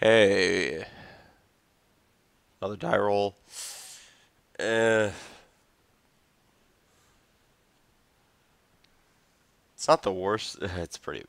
Okay. Another die roll. Eh, it's not the worst. It's pretty.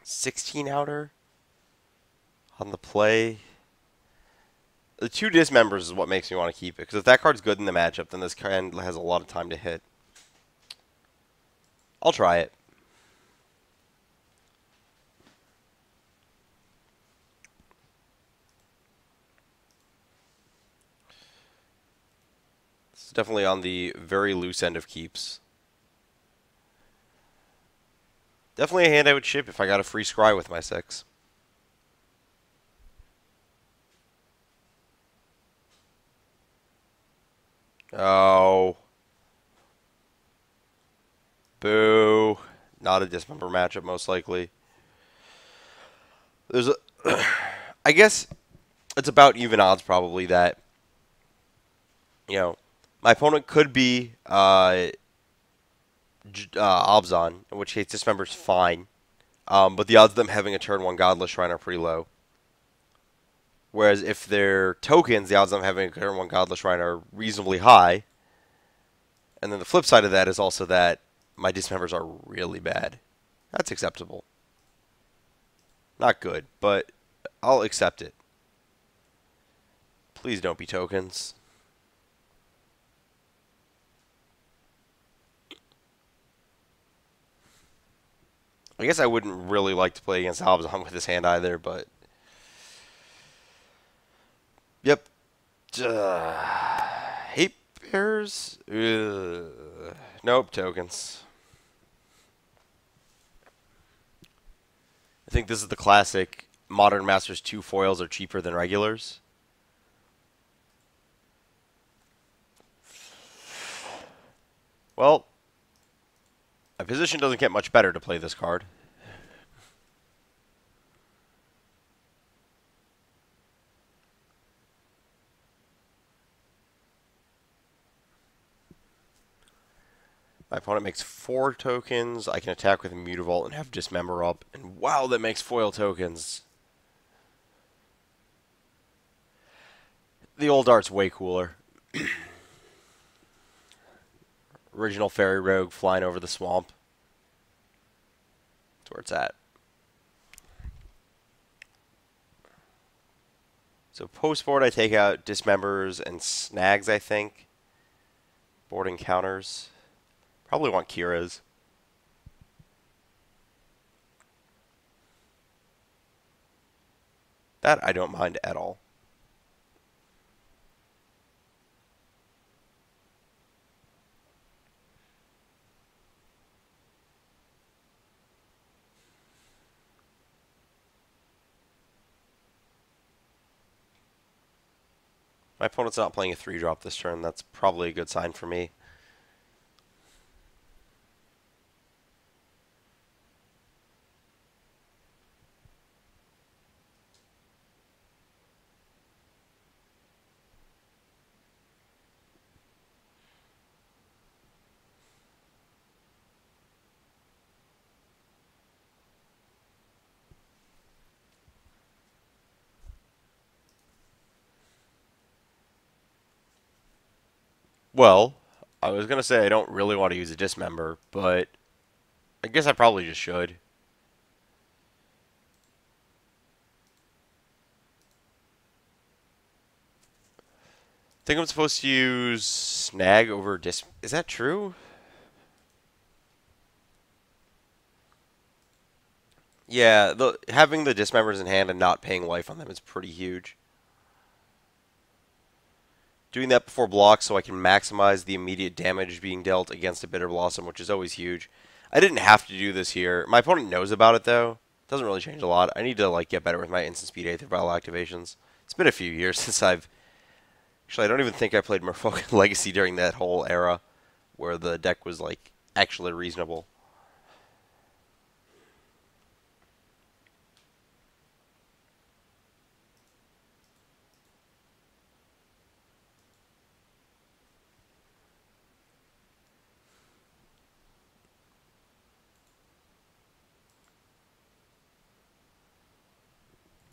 16 outer on the play. The two dismembers is what makes me want to keep it. Because if that card's good in the matchup, then this card has a lot of time to hit. I'll try it. This is definitely on the very loose end of keeps. Definitely a hand I would ship if I got a free scry with my 6. Oh. Boo. Not a dismember matchup, most likely. There's a... I guess it's about even odds, probably, that, my opponent could be Obzon, in which case dismember's fine. But the odds of them having a turn 1 Godless Shrine are pretty low. Whereas if they're tokens, the odds of them having a turn 1 Godless Shrine are reasonably high. And then the flip side of that is also that my dismembers are really bad. That's acceptable. Not good, but I'll accept it. Please don't be tokens. I guess I wouldn't really like to play against Obzon with this hand either, but... Yep. Hate pairs? Nope, tokens. I think this is the classic Modern Masters 2 foils are cheaper than regulars. Well, my position doesn't get much better to play this card. My opponent makes 4 tokens. I can attack with Mutavault and have Dismember up. And wow, that makes foil tokens. The old art's way cooler. Original Fairy Rogue flying over the swamp. That's where it's at. So post-board, I take out Dismembers and Snags, I think. Board encounters. Probably want Kira's. That I don't mind at all. My opponent's not playing a 3-drop this turn. That's probably a good sign for me. Well, I was going to say I don't really want to use a Dismember, but I guess I probably just should. I think I'm supposed to use Snag over Is that true? Yeah, having the Dismembers in hand and not paying life on them is pretty huge. Doing that before block so I can maximize the immediate damage being dealt against a Bitter Blossom, which is always huge. I didn't have to do this here. My opponent knows about it, though. Doesn't really change a lot. I need to get better with my instant speed Aether Vial activations. It's been a few years since I've... Actually, I don't even think I played Merfolk Legacy during that whole era where the deck was, actually reasonable.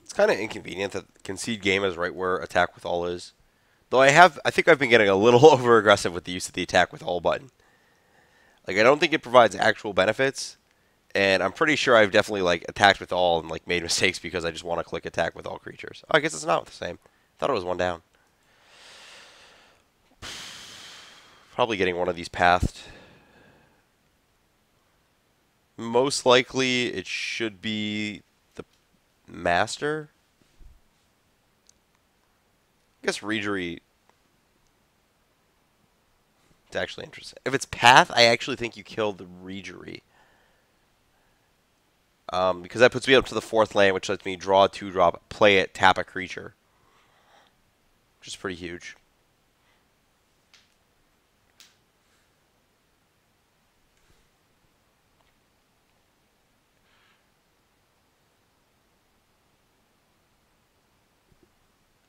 It's kind of inconvenient that concede game is right where attack with all is. Though I think I've been getting a little over aggressive with the use of the attack with all button. Like I don't think it provides actual benefits, and I'm pretty sure I've definitely like attacked with all and like made mistakes because I just want to click attack with all creatures. Oh, I guess it's not the same. Thought it was one down. Probably getting one of these pathed. Most likely, it should be the master. I guess Regery. It's actually interesting. If it's path, I actually think you kill the Regery. Because that puts me up to the 4th lane, which lets me draw a 2-drop, play it, tap a creature. Which is pretty huge.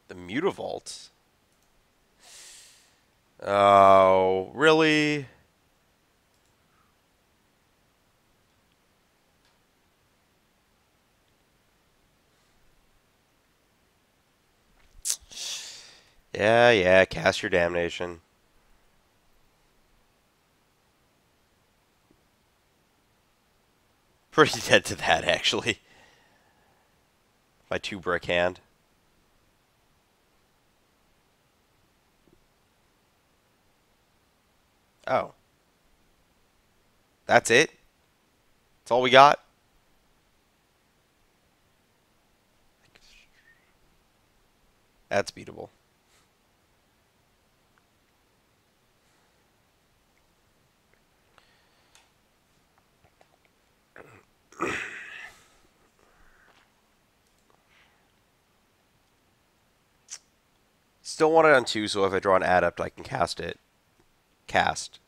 The Mutavault. Oh, really? Yeah, yeah, cast your damnation. Pretty dead to that, actually. My 2-brick hand. Oh. That's it? That's all we got? That's beatable. Still want it on 2, so if I draw an adept, I can cast it. Cast.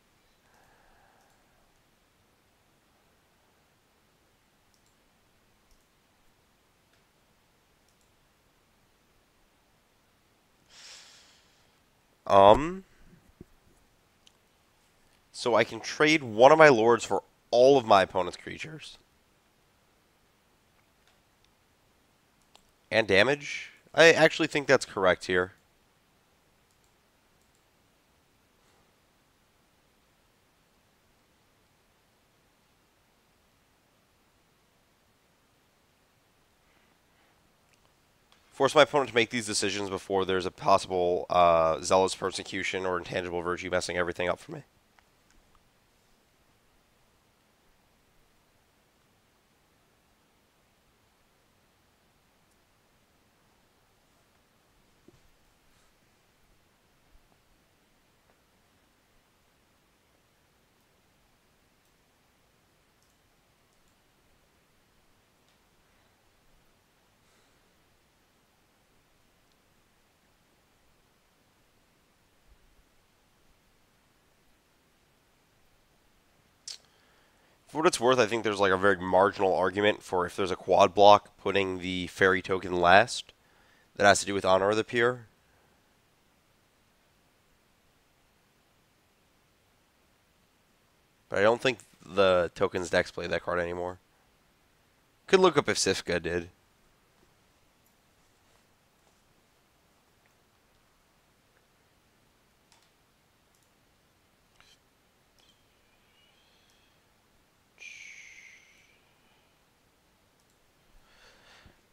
So I can trade one of my lords for all of my opponent's creatures. And damage? I actually think that's correct here. Force my opponent to make these decisions before there's a possible zealous persecution or intangible virtue messing everything up for me. For what it's worth, I think there's like a very marginal argument for if there's a quad block, putting the fairy token last. That has to do with Honor of the Pure. But I don't think the tokens decks play that card anymore. Could look up if Sifka did.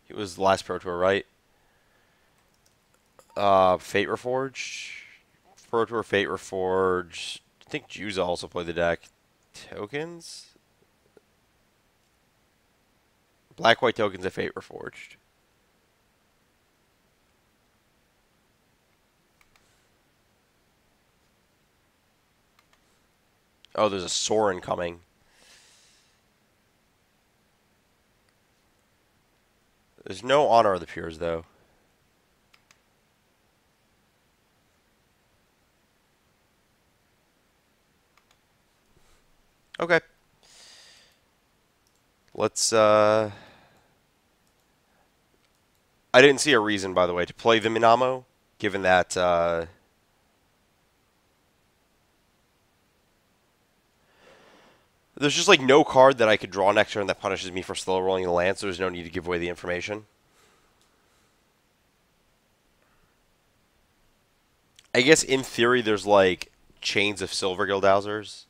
He was the last Pro Tour, right? Fate Reforged. Pro Tour Fate Reforged. I think Juza also played the deck. Tokens? Black White tokens at Fate Reforged. Oh, there's a Sorin coming. There's no Honor of the Pures, though. Okay. Let's, I didn't see a reason, by the way, to play the Minamo, given that, there's just, like, no card that I could draw next turn that punishes me for slow rolling the land, so there's no need to give away the information. I guess, in theory, there's, like, chains of Silver Guildhouses.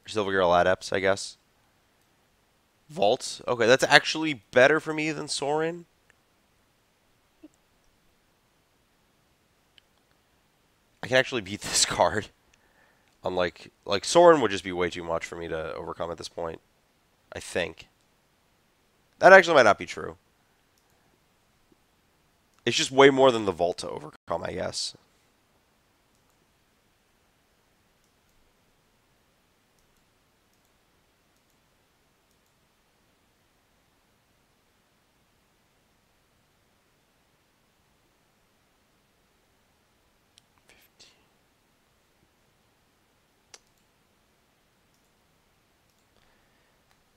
Silver Guild Adepts, I guess. Vaults. Okay, that's actually better for me than Sorin. I can actually beat this card. Unlike, like, Sorin would just be way too much for me to overcome at this point. I think. That actually might not be true. It's just way more than the Vault to overcome, I guess.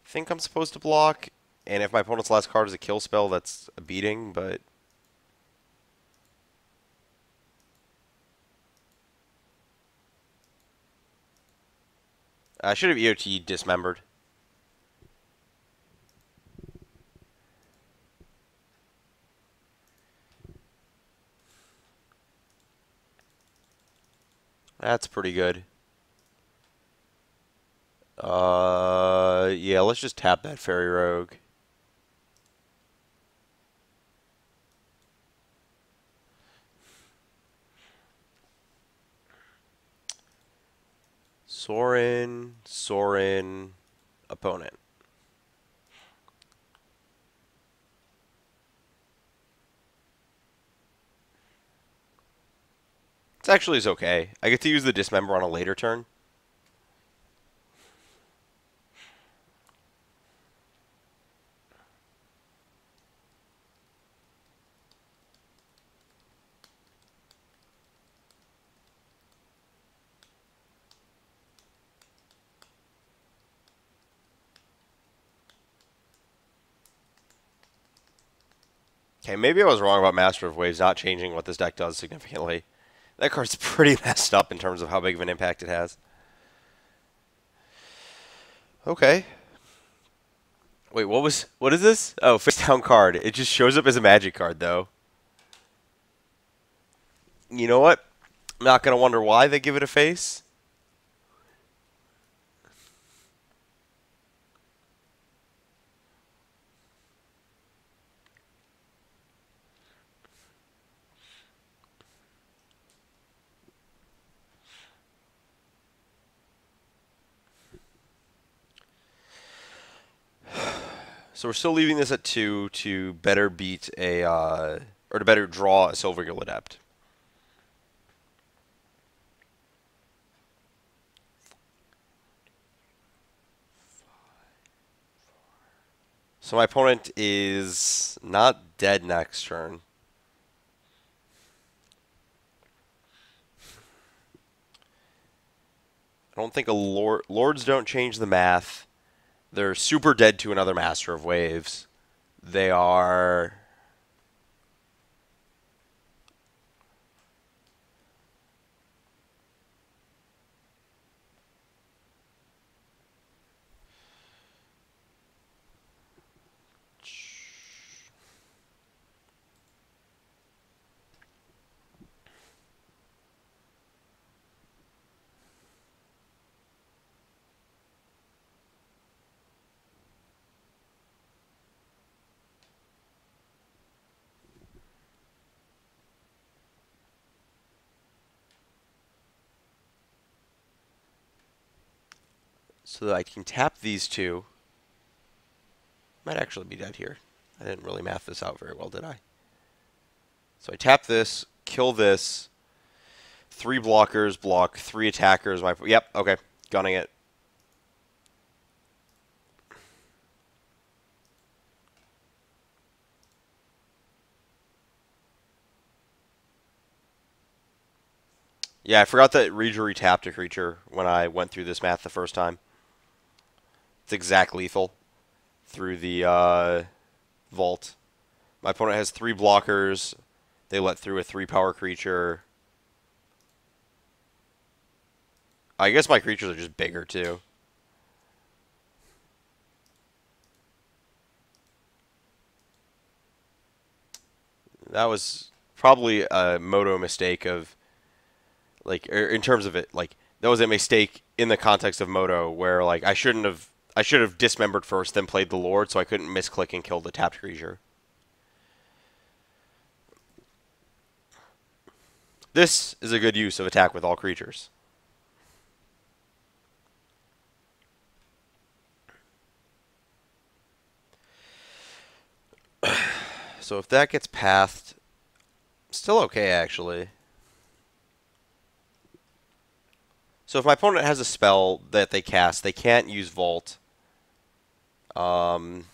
I think I'm supposed to block, and if my opponent's last card is a kill spell, that's a beating, but... I should have EOT dismembered. That's pretty good. Yeah, let's just tap that Fairy Rogue. Sorin, opponent. It's actually is okay. I get to use the dismember on a later turn. Okay, maybe I was wrong about Master of Waves not changing what this deck does significantly. That card's pretty messed up in terms of how big of an impact it has. Okay. Wait, what is this? Oh, face down card. It just shows up as a magic card, though. You know what? I'm not going to wonder why they give it a face. So we're still leaving this at 2 to better beat a, or to better draw a Silver Guild Adept. So my opponent is not dead next turn. I don't think a Lords don't change the math. They're super dead to another Master of Waves. They are... So that I can tap these two. Might actually be dead here. I didn't really math this out very well, did I? So I tap this, kill this. 3 blockers, block 3 attackers. Yep, okay. Gunning it. Yeah, I forgot that Rejury tapped a creature when I went through this math the first time. It's exact lethal through the vault. My opponent has 3 blockers. They let through a 3-power creature. I guess my creatures are just bigger too. That was probably a moto mistake of like in terms of it like that was a mistake in the context of moto where like I should have dismembered first then played the lord so I couldn't misclick and kill the tapped creature. This is a good use of attack with all creatures. So if that gets pathed, still okay actually. So if my opponent has a spell that they cast, they can't use Vault. Um,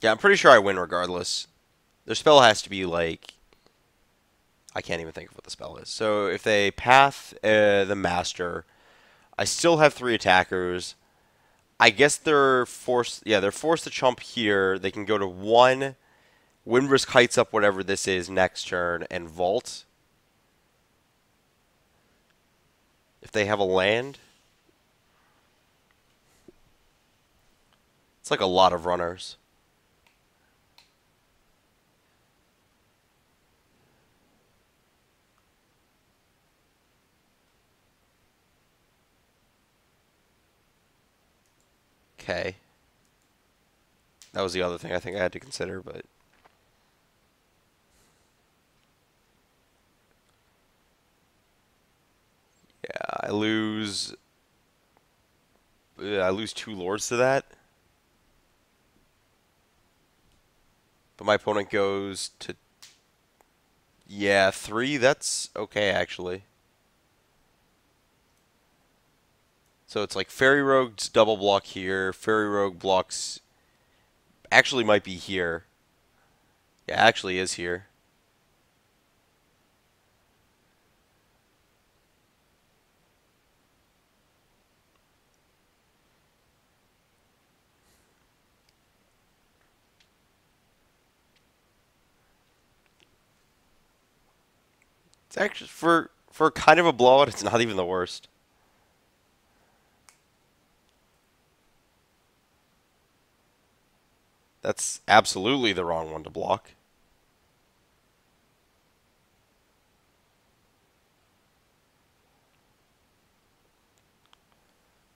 yeah, I'm pretty sure I win regardless. Their spell has to be like I can't even think of what the spell is. So if they path the Master, I still have 3 attackers. I guess they're forced. Yeah, they're forced to chump here. They can go to 1. Windrisk heights up whatever this is next turn and vault. If they have a land, it's like a lot of runners. Okay. That was the other thing I think I had to consider, but yeah, I lose 2 lords to that. But my opponent goes to yeah, 3. That's okay actually. So it's like Fairy Rogue's double block here. Fairy Rogue blocks actually might be here. Yeah, actually is here. It's actually for kind of a blowout, it's not even the worst. That's absolutely the wrong one to block.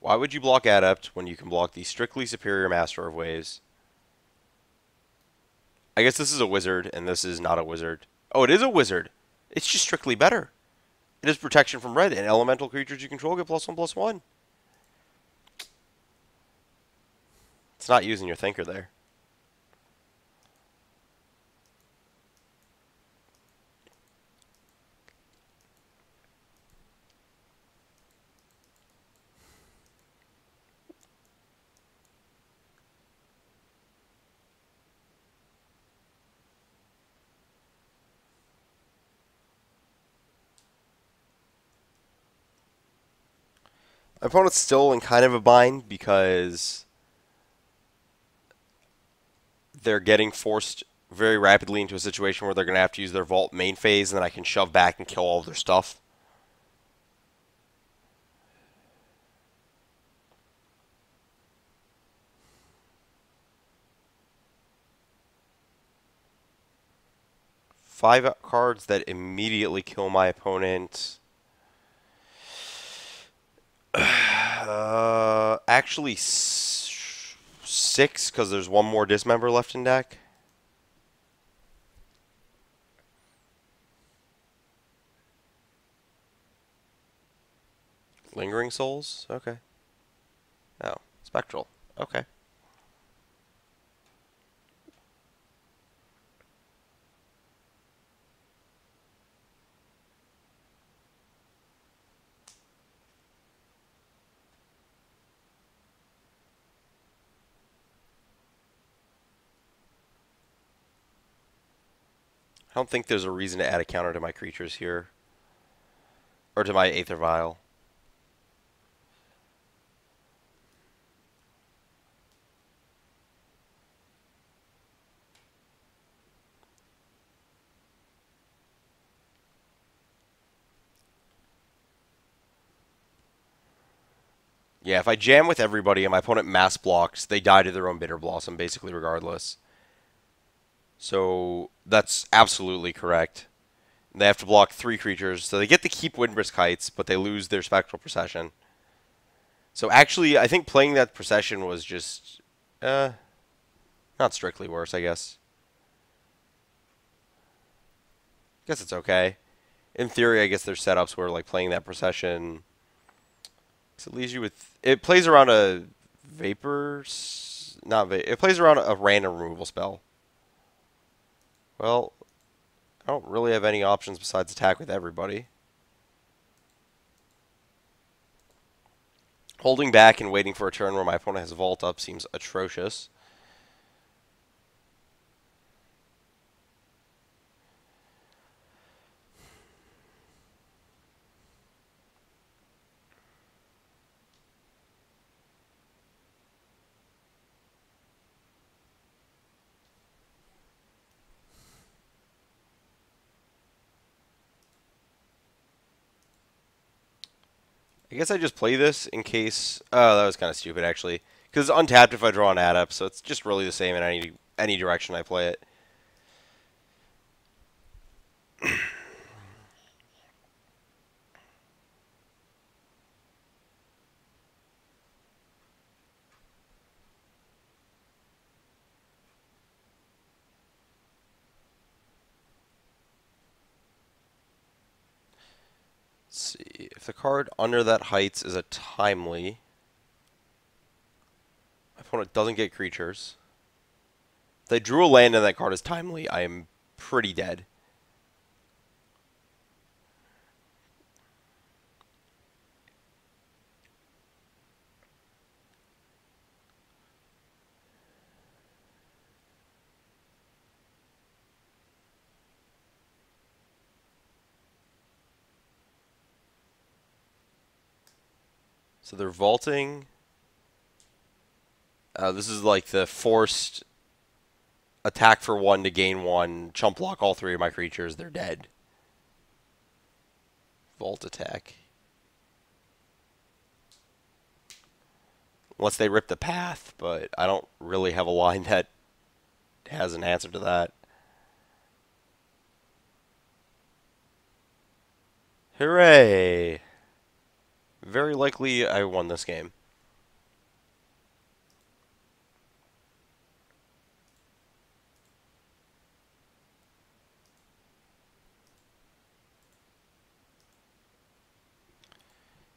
Why would you block Adept when you can block the strictly superior Master of Waves? I guess this is a wizard, and this is not a wizard. Oh, it is a wizard. It's just strictly better. It is protection from red, and elemental creatures you control get +1/+1. It's not using your thinker there. My opponent's still in kind of a bind because they're getting forced very rapidly into a situation where they're going to have to use their Vault main phase, and then I can shove back and kill all of their stuff. Five cards that immediately kill my opponent. Actually, 6 because there's one more Dismember left in deck. Lingering Souls? Okay. Oh, Spectral. Okay. I don't think there's a reason to add a counter to my creatures here. Or to my Aether Vial. Yeah, if I jam with everybody and my opponent mass blocks, they die to their own Bitter Blossom, basically, regardless. So that's absolutely correct. They have to block 3 creatures, so they get to keep Windbrisk Heights, but they lose their Spectral Procession. So actually, I think playing that Procession was just, not strictly worse, I guess. Guess it's okay. In theory, I guess there's setups where like playing that Procession, it leaves you with, it plays around a Vapor, not va it plays around a random removal spell. Well, I don't really have any options besides attack with everybody. Holding back and waiting for a turn where my opponent has Vault up seems atrocious. I guess I just play this in case... Oh, that was kind of stupid, actually. Because it's untapped if I draw an Adept, so it's just really the same in any direction I play it. Let's see. If the card under that Heights is a Timely, my opponent doesn't get creatures. If they drew a land and that card is Timely, I am pretty dead. So they're vaulting. This is like the forced attack for 1 to gain 1, chump block all 3 of my creatures, they're dead. Vault attack. Unless they rip the path, but I don't really have a line that has an answer to that. Hooray! Very likely I won this game.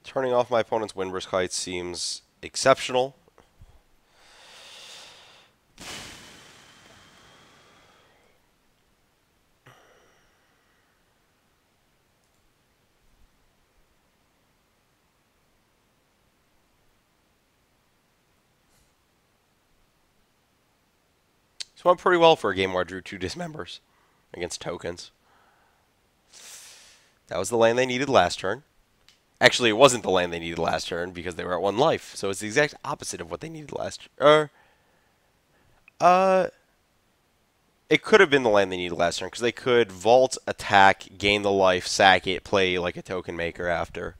Turning off my opponent's Windbrisk Heights seems exceptional. So went pretty well for a game where I drew 2 Dismembers against tokens. That was the land they needed last turn. Actually, it wasn't the land they needed last turn because they were at 1 life. So it's the exact opposite of what they needed last turn. It could have been the land they needed last turn because they could vault, attack, gain the life, sack it, play like a token maker after.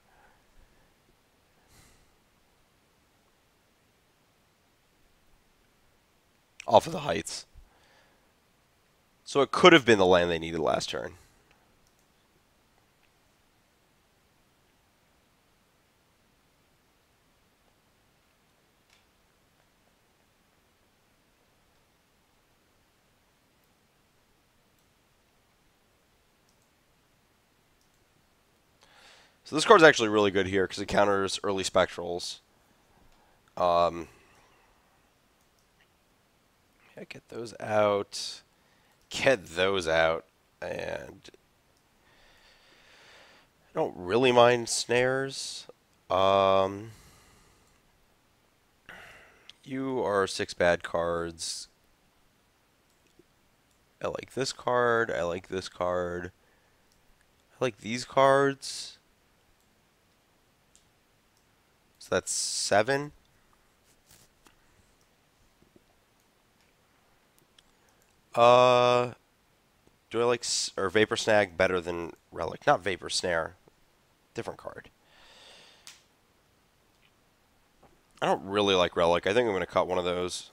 Off of the Heights. So it could have been the land they needed last turn. So this card's actually really good here because it counters early Spectrals. Yeah, get those out. Get those out. And I don't really mind snares. You are 6 bad cards. I like this card. I like this card. I like these cards. So that's 7. Uh, do I like or Vapor Snag better than Relic? Not Vapor Snare. Different card. I don't really like Relic. I think I'm going to cut one of those.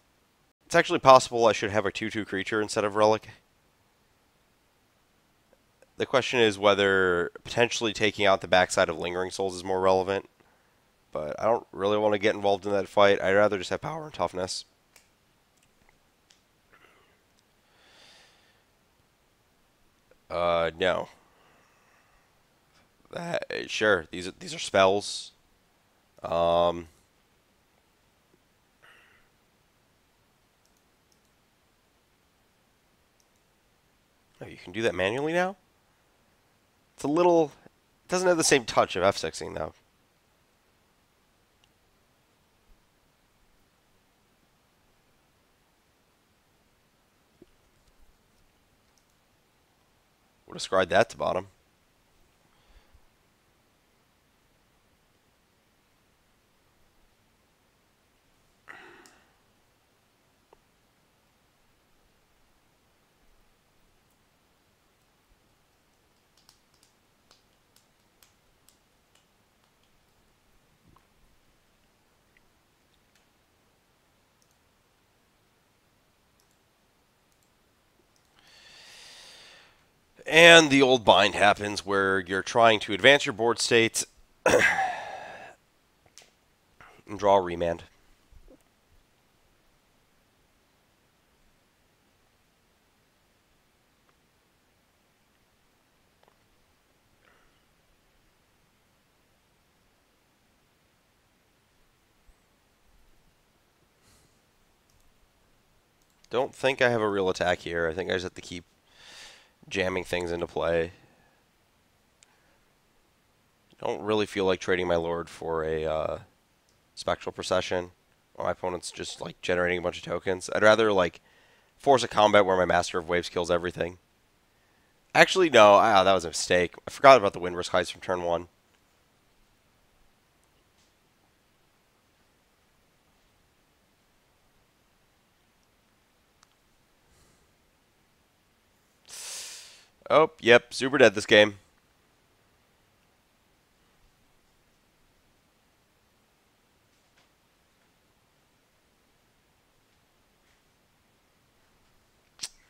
It's actually possible I should have a 2/2 creature instead of Relic. The question is whether potentially taking out the backside of Lingering Souls is more relevant. But I don't really want to get involved in that fight. I'd rather just have power and toughness. No. Sure. These are spells. Um, oh, you can do that manually now? It's a little... It doesn't have the same touch of F6ing, though. Would have scried that to bottom. And the old bind happens where you're trying to advance your board state and draw a remand. Don't think I have a real attack here. I think I just have to keep jamming things into play. Don't really feel like trading my Lord for a Spectral Procession. My opponent's just like generating a bunch of tokens. I'd rather like force a combat where my Master of Waves kills everything. Actually, no. That was a mistake. I forgot about the Windrisk Heights from turn 1. Oh, yep. Super dead this game.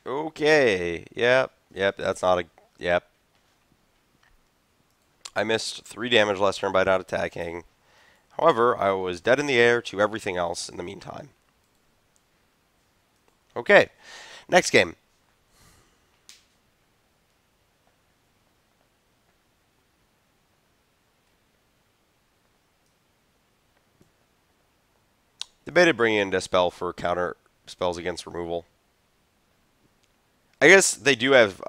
Okay. Yep. Yep. That's not a... Yep. I missed 3 damage last turn by not attacking. However, I was dead in the air to everything else in the meantime. Okay. Next game. Debated bringing in Dispel for counter spells against removal. I guess they do have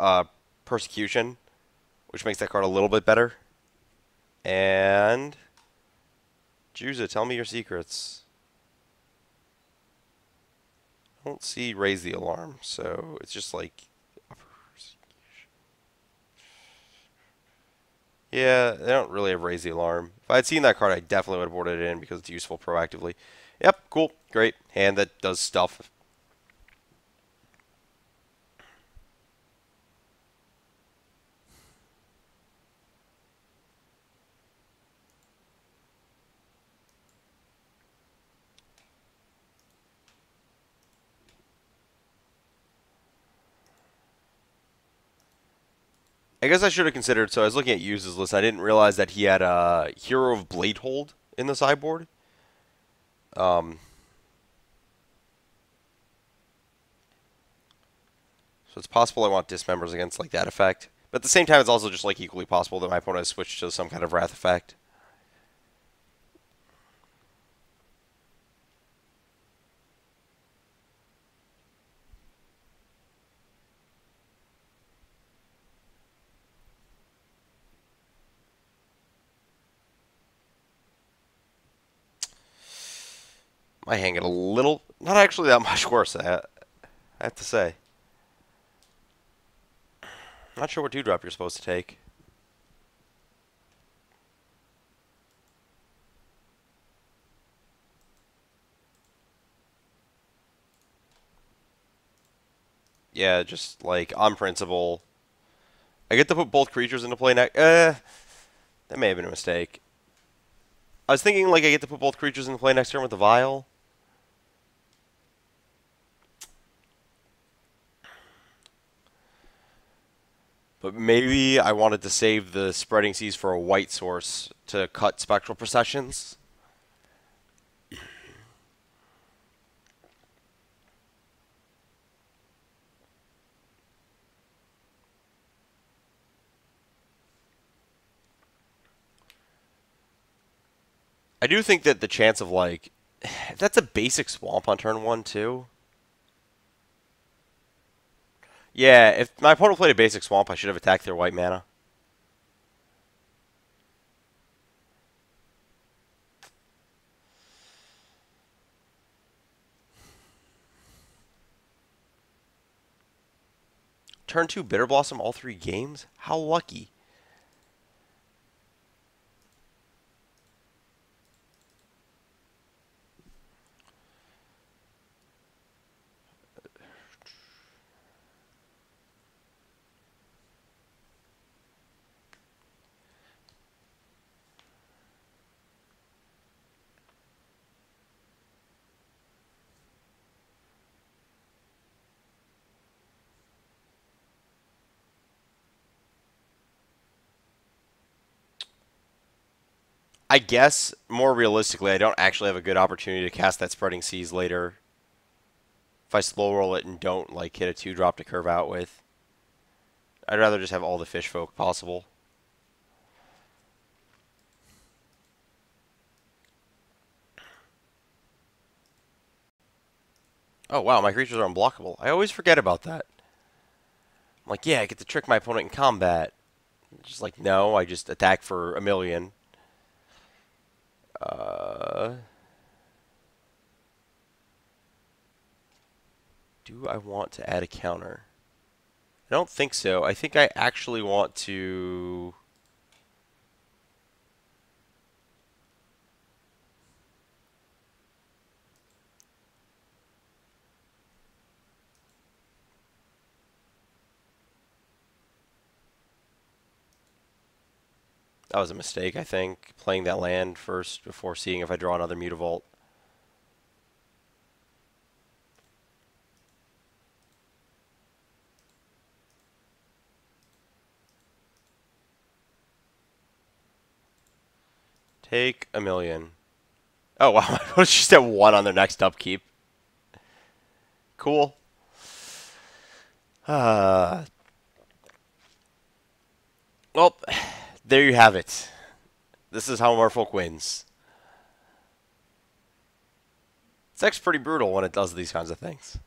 Persecution, which makes that card a little bit better. And... Juza, tell me your secrets. I don't see Raise the Alarm, so it's just like... Yeah, they don't really have Raise the Alarm. If I had seen that card, I definitely would have boarded it in because it's useful proactively. Yep, cool, great. Hand that does stuff. I guess I should have considered, so I was looking at uses list. I didn't realize that he had a Hero of Bladehold in the sideboard. So it's possible I want Dismembers against like that effect. But at the same time, it's also just like equally possible that my opponent has switched to some kind of Wrath effect. My hand get a little, not actually that much worse, I have to say. Not sure what 2-drop you're supposed to take. Yeah, just like on principle. I get to put both creatures into play next. That may have been a mistake. I was thinking like I get to put both creatures into play next turn with the vial. But maybe I wanted to save the Spreading Seas for a white source to cut Spectral Processions. I do think that the chance of like, if that's a basic swamp on turn 1 too. Yeah, if my opponent played a basic swamp, I should have attacked their white mana. Turn 2 Bitter Blossom all 3 games? How lucky. I guess, more realistically, I don't actually have a good opportunity to cast that Spreading Seas later. If I slow roll it and don't like hit a 2-drop to curve out with. I'd rather just have all the fish folk possible. Oh wow, my creatures are unblockable. I always forget about that. I'm like, yeah, I get to trick my opponent in combat. Just like, no, I just attack for a million. Do I want to add a counter? I don't think so. I think I actually want to... That was a mistake, I think. Playing that land first before seeing if I draw another Mutavault. Take a million. Oh wow, my opponent's just at 1 on their next upkeep. Cool. Well, there you have it. This is how Merfolk wins. It's actually pretty brutal when it does these kinds of things.